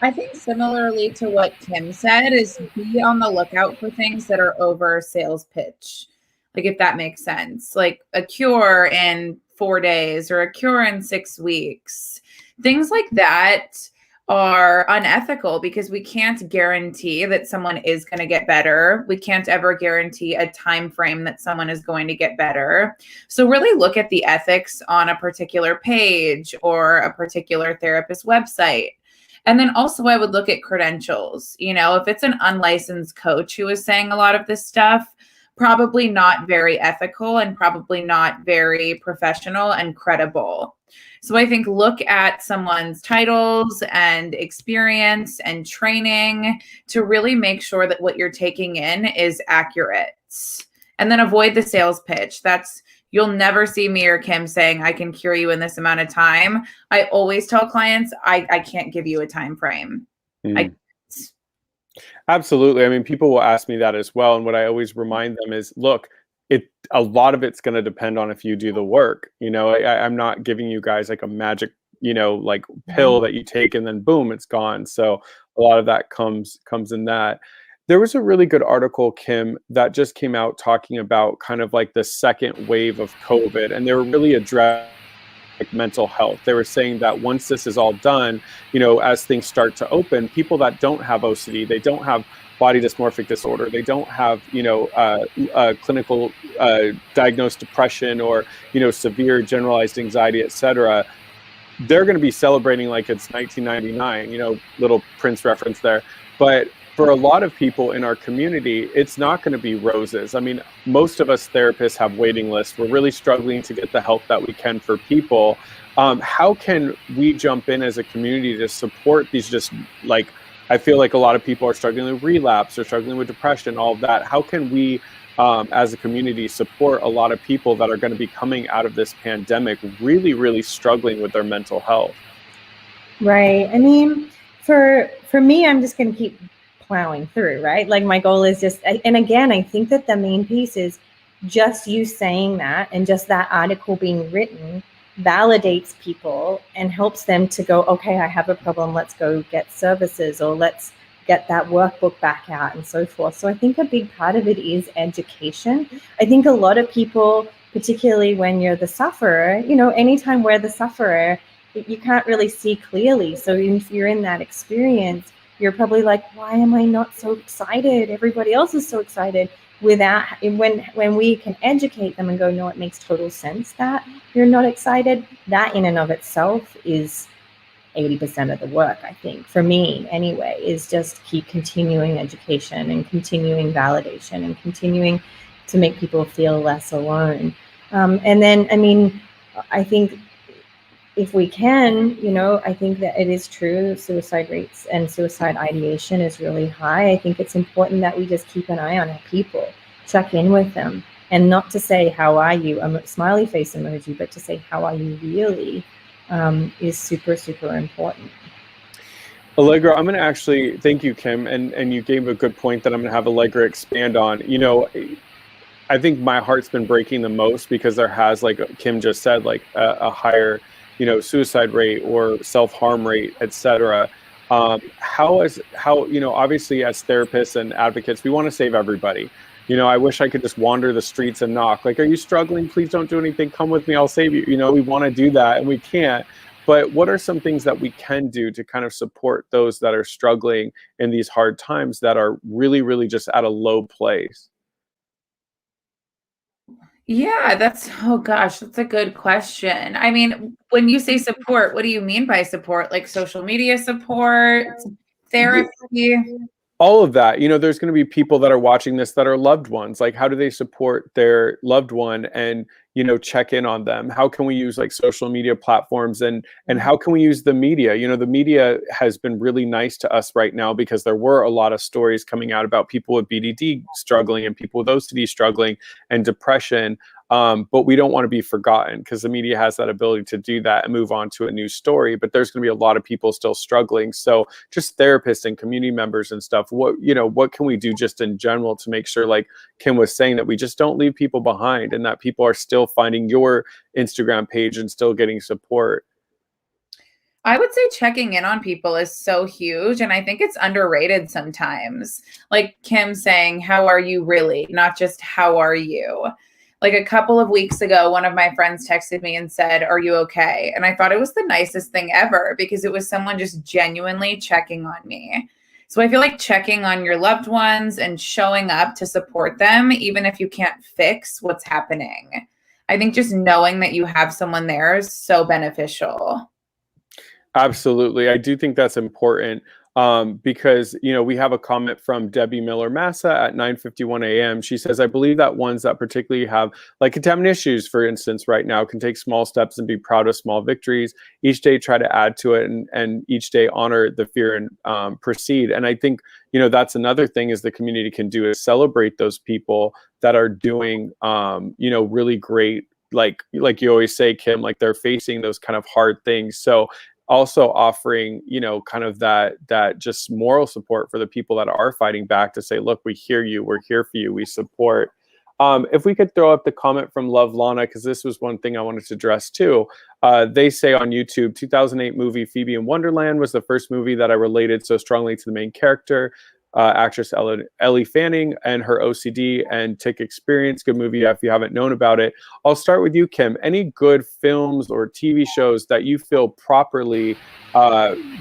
I think similarly to what Kim said, is be on the lookout for things that are over sales pitch. Like if that makes sense, like a cure in 4 days or a cure in 6 weeks, things like that are unethical, because we can't guarantee that someone is going to get better. We can't ever guarantee a time frame that someone is going to get better. So really look at the ethics on a particular page or a particular therapist website. And then also I would look at credentials. If it's an unlicensed coach who is saying a lot of this stuff, probably not very ethical and probably not very professional and credible. So I think look at someone's titles and experience and training to really make sure that what you're taking in is accurate. And then avoid the sales pitch. You'll never see me or Kim saying, I can cure you in this amount of time. I always tell clients, I can't give you a time frame. Absolutely. I mean, people will ask me that as well. And what I always remind them is, look, a lot of it's going to depend on if you do the work. I'm not giving you guys like a magic, like pill that you take and then boom, it's gone. So a lot of that comes in that. There was a really good article, Kim, that just came out talking about kind of like the second wave of COVID, and they were really addressing like mental health. They were saying that once this is all done, as things start to open, people that don't have OCD, they don't have body dysmorphic disorder, they don't have, clinical diagnosed depression or, severe generalized anxiety, etc., they're going to be celebrating like it's 1999, little Prince reference there. But for a lot of people in our community, it's not going to be roses. I mean, most of us therapists have waiting lists. We're really struggling to get the help that we can for people. How can we jump in as a community to support these I feel like a lot of people are struggling with relapse or struggling with depression, all of that. How can we, as a community, support a lot of people that are going to be coming out of this pandemic really, really struggling with their mental health? Right. I mean, for me, I'm just going to keep plowing through, right? Like my goal is just, and again, I think that the main piece is just you saying that, and just that article being written validates people and helps them to go, okay, I have a problem, let's go get services, or let's get that workbook back out, and so forth. So I think a big part of it is education. I think a lot of people, particularly when you're the sufferer, anytime we're the sufferer, you can't really see clearly. So if you're in that experience, you're probably like, why am I not so excited? Everybody else is so excited. When we can educate them and go, no, it makes total sense that you're not excited, that in and of itself is 80% of the work, I think, for me anyway, is just keep continuing education and continuing validation and continuing to make people feel less alone. And then, I mean, I think if we can, I think that it is true, suicide rates and suicide ideation is really high. I think it's important that we just keep an eye on our people, check in with them, and not to say, how are you, a smiley face emoji, but to say, how are you really, is super, super important. Allegra, I'm going to actually thank you, Kim, and you gave a good point that I'm going to have Allegra expand on. I think my heart's been breaking the most because there has, like Kim just said, like a higher, suicide rate or self-harm rate, etc. Obviously as therapists and advocates, we want to save everybody. I wish I could just wander the streets and knock, like, are you struggling? Please don't do anything. Come with me. I'll save you. We want to do that and we can't. But what are some things that we can do to kind of support those that are struggling in these hard times that are really, really just at a low place? Yeah, that's a good question. I mean, when you say support, what do you mean by support? Like social media support, therapy? All of that. There's going to be people that are watching this that are loved ones. Like, how do they support their loved one and, check in on them? How can we use like social media platforms and how can we use the media? The media has been really nice to us right now because there were a lot of stories coming out about people with BDD struggling and people with OCD struggling and depression. But we don't want to be forgotten because the media has that ability to do that and move on to a new story. But there's going to be a lot of people still struggling. So just therapists and community members and stuff, what can we do just in general to make sure, like Kim was saying, that we just don't leave people behind and that people are still finding your Instagram page and still getting support? I would say checking in on people is so huge. And I think it's underrated sometimes. Like Kim saying, how are you really? Not just how are you? Like a couple of weeks ago, one of my friends texted me and said, are you okay? And I thought it was the nicest thing ever because it was someone just genuinely checking on me. So I feel like checking on your loved ones and showing up to support them, even if you can't fix what's happening. I think just knowing that you have someone there is so beneficial. Absolutely. I do think that's important because, we have a comment from Debbie Miller-Massa at 9:51 a.m. She says, I believe that ones that particularly have like contaminant issues, for instance, right now can take small steps and be proud of small victories. Each day, try to add to it and each day honor the fear and proceed. And I think, that's another thing is the community can do is celebrate those people that are doing, really great. Like you always say, Kim, like they're facing those kind of hard things. So also offering, kind of that just moral support for the people that are fighting back to say, look, we hear you, we're here for you, we support. If we could throw up the comment from Love Lana, because this was one thing I wanted to address too. They say on YouTube, 2008 movie Phoebe in Wonderland was the first movie that I related so strongly to the main character. Actress Ellie Fanning and her OCD and tick experience. Good movie if you haven't known about it. I'll start with you, Kim. Any good films or TV shows that you feel properly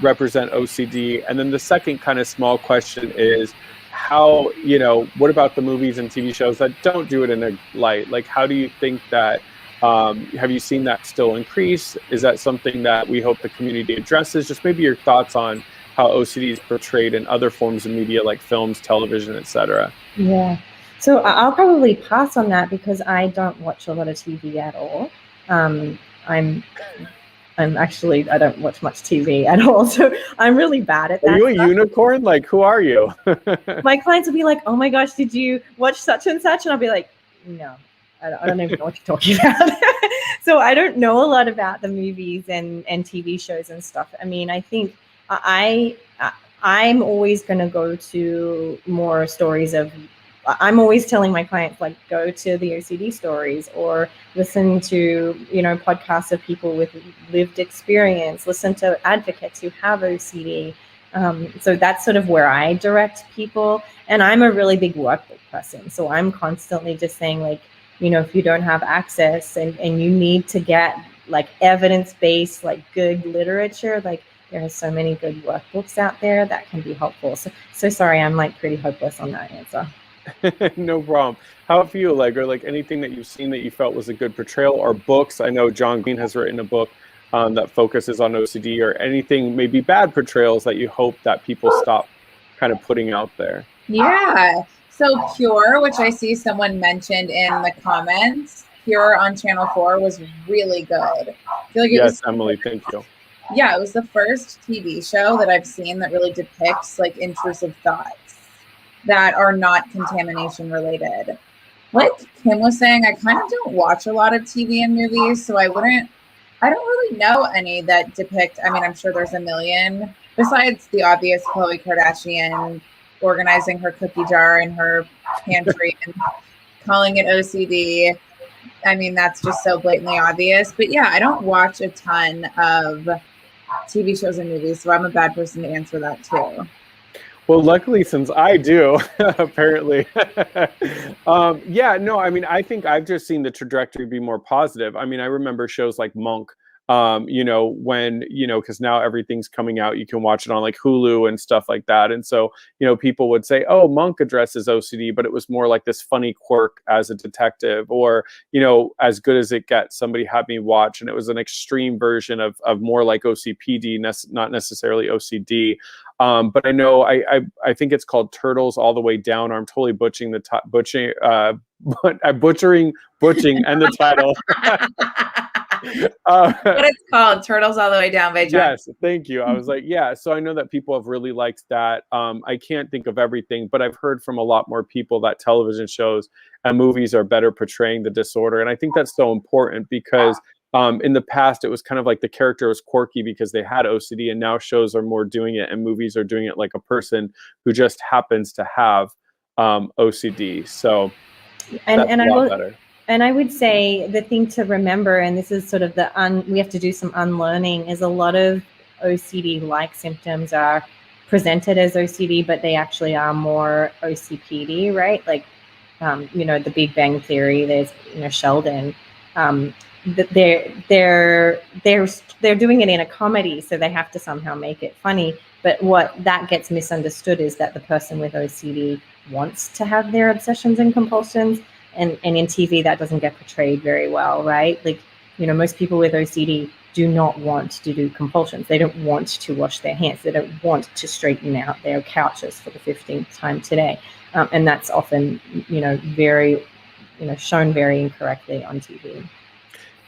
represent OCD? And then the second kind of small question is how, what about the movies and TV shows that don't do it in a light? Like, how do you think that, have you seen that still increase? Is that something that we hope the community addresses? Just maybe your thoughts on how OCD is portrayed in other forms of media like films, television, etc. Yeah. So I'll probably pass on that because I don't watch a lot of TV at all. I'm actually, I don't watch much TV at all. So I'm really bad at that. Are you a unicorn? Like, who are you? My clients will be like, oh my gosh, did you watch such and such? And I'll be like, no, I don't even know what you're talking about. So I don't know a lot about the movies and TV shows and stuff. I mean, I think I'm always going to go to more stories of. I'm always telling my clients, like, go to the OCD stories or listen to, podcasts of people with lived experience, listen to advocates who have OCD. So that's sort of where I direct people. And I'm a really big workbook person. So I'm constantly just saying, like, if you don't have access and you need to get like evidence-based, like good literature, like there are so many good workbooks out there that can be helpful. So sorry, I'm like pretty hopeless on that answer. No problem. How about you, Allegra? Like anything that you've seen that you felt was a good portrayal, or books? I know John Green has written a book that focuses on OCD, or anything, maybe bad portrayals that you hope that people stop kind of putting out there. Yeah. So Pure, which I see someone mentioned in the comments, Pure on Channel 4 was really good. I feel like yes, Emily, thank you. Yeah, it was the first TV show that I've seen that really depicts like intrusive thoughts that are not contamination related. Like Kim was saying, I kind of don't watch a lot of TV and movies, so I don't really know any that depict, I mean, I'm sure there's a million, besides the obvious Khloe Kardashian organizing her cookie jar in her pantry and calling it OCD. I mean, that's just so blatantly obvious. But yeah, I don't watch a ton of TV shows and movies, so I'm a bad person to answer that too. Well, luckily, since I do, apparently. Yeah, no, I mean, I think I've just seen the trajectory be more positive. I mean, I remember shows like Monk, when, because now everything's coming out, you can watch it on like Hulu and stuff like that. And so, people would say, oh, Monk addresses OCD, but it was more like this funny quirk as a detective, or, As Good as It Gets, somebody had me watch, and it was an extreme version of more like OCPD, not necessarily OCD. But I know I think it's called Turtles All the Way Down. Or I'm totally butchering and the title. What it's called, Turtles All the Way Down by John. Yes, thank you. I was like, yeah. So I know that people have really liked that. I can't think of everything, but I've heard from a lot more people that television shows and movies are better portraying the disorder, and I think that's so important because. In the past, it was kind of like the character was quirky because they had OCD, and now shows are more doing it, and movies are doing it like a person who just happens to have OCD. So and I would say the thing to remember, and this is sort of we have to do some unlearning, is a lot of OCD-like symptoms are presented as OCD, but they actually are more OCPD, right? Like, the Big Bang Theory. There's, Sheldon. They're doing it in a comedy, so they have to somehow make it funny. But what that gets misunderstood is that the person with OCD wants to have their obsessions and compulsions, and in TV that doesn't get portrayed very well, right? Like, most people with OCD do not want to do compulsions. They don't want to wash their hands. They don't want to straighten out their couches for the 15th time today, and that's often, very, shown very incorrectly on TV.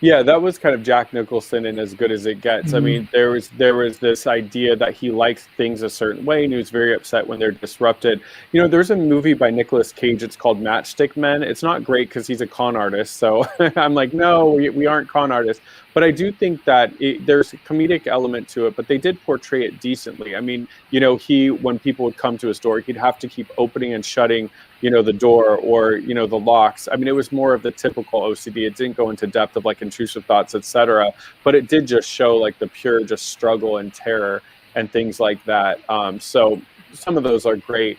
Yeah, that was kind of Jack Nicholson in As Good as It Gets. Mm-hmm. I mean, there was this idea that he likes things a certain way, and he was very upset when they're disrupted. There's a movie by Nicolas Cage. It's called Matchstick Men. It's not great because he's a con artist. So I'm like, no, we aren't con artists. But I do think that there's a comedic element to it, but they did portray it decently. I mean, when people would come to his door, he'd have to keep opening and shutting, the door or, the locks. I mean, it was more of the typical OCD. It didn't go into depth of like intrusive thoughts, etc. But it did just show like the pure just struggle and terror and things like that. So some of those are great.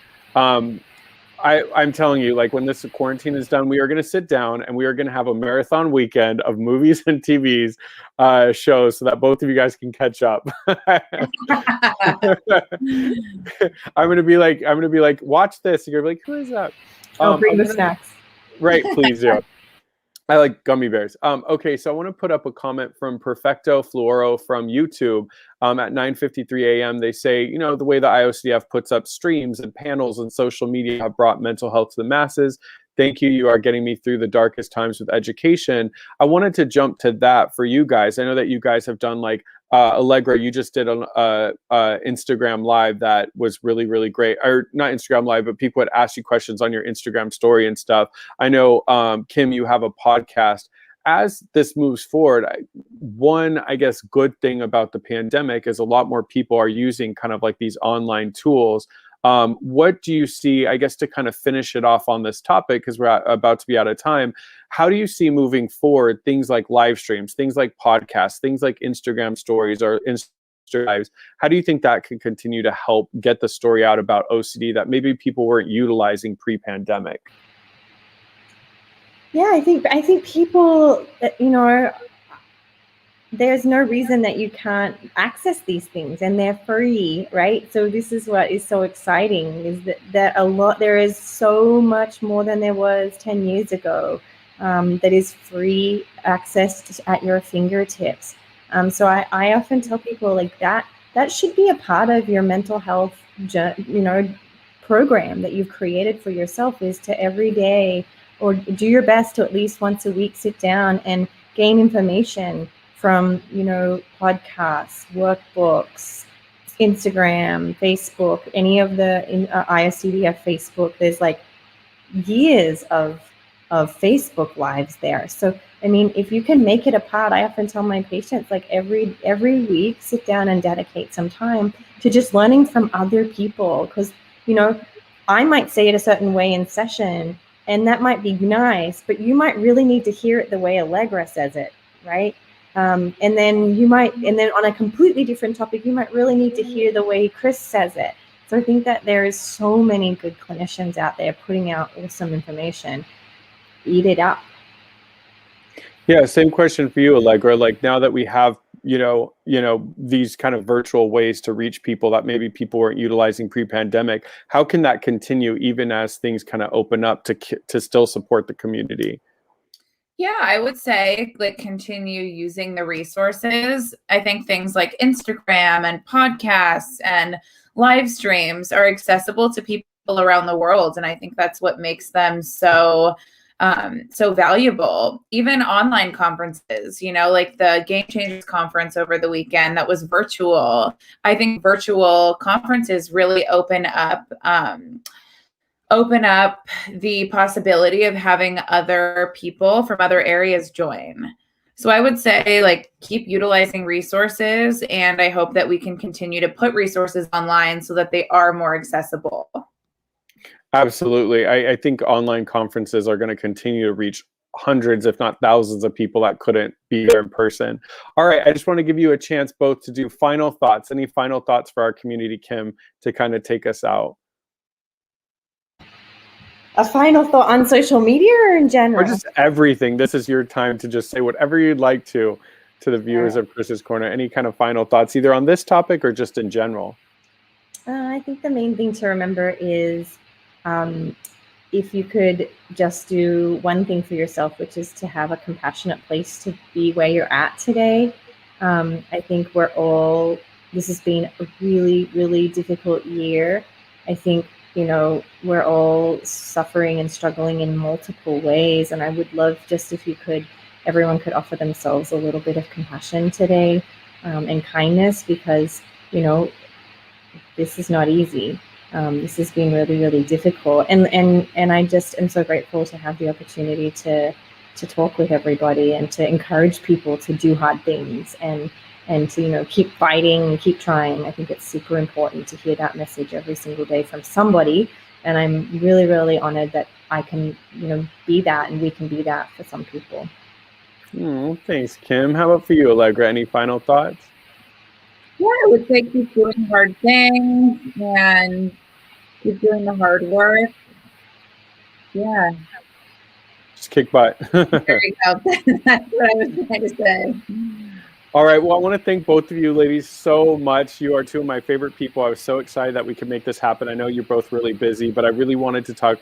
I'm telling you, like when this quarantine is done, we are going to sit down and we are going to have a marathon weekend of movies and TVs shows so that both of you guys can catch up. I'm going to be like, watch this. And you're going to be like, who is that? I'll bring the snacks. Right, please, yeah. I like gummy bears. Okay, so I want to put up a comment from Perfecto Fluoro from YouTube at 9:53 a.m. They say, the way the IOCF puts up streams and panels and social media have brought mental health to the masses. Thank you. You are getting me through the darkest times with education. I wanted to jump to that for you guys. I know that you guys have done like Allegra, you just did an Instagram live that was really, really great. Or not Instagram live, but people would ask you questions on your Instagram story and stuff. I know, Kim, you have a podcast. as this moves forward, one, I guess, good thing about the pandemic is a lot more people are using kind of like these online tools. What do you see, I guess, to kind of finish it off on this topic, because we're about to be out of time, how do you see moving forward things like live streams, things like podcasts, things like Instagram stories or Instagram lives? How do you think that can continue to help get the story out about OCD that maybe people weren't utilizing pre-pandemic? Yeah, I think people, there's no reason that you can't access these things, and they're free, right? So this is what is so exciting, is that there is so much more than there was 10 years ago, that is free access at your fingertips. So I often tell people, like, that should be a part of your mental health, program that you've created for yourself, is to every day, or do your best to at least once a week sit down and gain information from, podcasts, workbooks, Instagram, Facebook, any of the ISCDF Facebook. There's like years of Facebook lives there. So, I mean, if you can make it a part, I often tell my patients, like, every week, sit down and dedicate some time to just learning from other people. Because, I might say it a certain way in session, and that might be nice, but you might really need to hear it the way Allegra says it, right? And then on a completely different topic, you might really need to hear the way Chris says it. So I think that there is so many good clinicians out there putting out awesome information. Eat it up. Yeah, same question for you, Allegra. Like, now that we have, these kind of virtual ways to reach people that maybe people weren't utilizing pre-pandemic, how can that continue even as things kind of open up to still support the community? Yeah, I would say, like, continue using the resources. I think things like Instagram and podcasts and live streams are accessible to people around the world. And I think that's what makes them so valuable. Even online conferences, like the Game Changers conference over the weekend that was virtual. I think virtual conferences really open up the possibility of having other people from other areas join. So I would say, like, keep utilizing resources, and I hope that we can continue to put resources online so that they are more accessible. Absolutely. I think online conferences are going to continue to reach hundreds, if not thousands, of people that couldn't be there in person. All right. I just want to give you a chance both to do final thoughts. Any final thoughts for our community, Kim, to kind of take us out? A final thought on social media or in general? Or just everything. This is your time to just say whatever you'd like to the viewers of Chris's Corner. Any kind of final thoughts, either on this topic or just in general? I think the main thing to remember is, if you could just do one thing for yourself, which is to have a compassionate place to be where you're at today. I think this has been a really, really difficult year. I think, we're all suffering and struggling in multiple ways. And I would love just if everyone could offer themselves a little bit of compassion today, and kindness, because, this is not easy. This has been really, really difficult. And I just am so grateful to have the opportunity to talk with everybody and to encourage people to do hard things and to, keep fighting and keep trying. I think it's super important to hear that message every single day from somebody. And I'm really, really honored that I can, be that, and we can be that for some people. Thanks, Kim. How about for you, Allegra? Any final thoughts? Yeah, I would say keep doing hard things and keep doing the hard work. Yeah. Just kick butt. There you go. That's what I was trying to say. All right. Well, I want to thank both of you ladies so much. You are two of my favorite people. I was so excited that we could make this happen. I know you're both really busy, but I really wanted to talk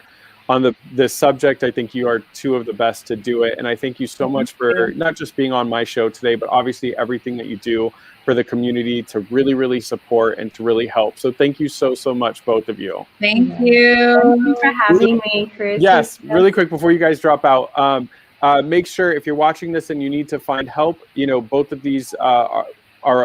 on this subject. I think you are two of the best to do it. And I thank you so much for not just being on my show today, but obviously everything that you do for the community to really, really support and to really help. So thank you so, so much, both of you. Thank you. Thank you for having me, Chris. Yes, really quick before you guys drop out. Make sure if you're watching this and you need to find help, both of these are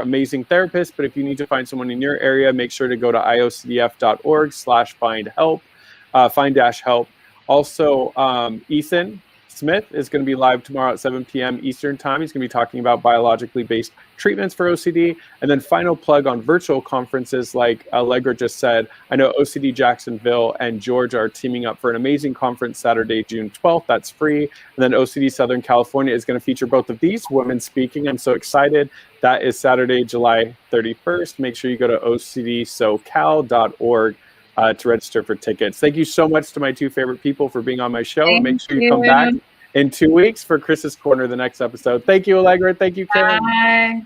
amazing therapists, but if you need to find someone in your area, make sure to go to iocdf.org/find-help. Also, Ethan, Smith is going to be live tomorrow at 7 p.m. Eastern time. He's going to be talking about biologically based treatments for OCD. And then final plug on virtual conferences, like Allegra just said. I know OCD Jacksonville and Georgia are teaming up for an amazing conference Saturday, June 12th. That's free. And then OCD Southern California is going to feature both of these women speaking. I'm so excited. That is Saturday, July 31st. Make sure you go to ocdsocal.org to register for tickets. Thank you so much to my two favorite people for being on my show. Make sure you come back in 2 weeks for Chris's Corner, the next episode. Thank you, Allegra. Thank you, Karen. Bye.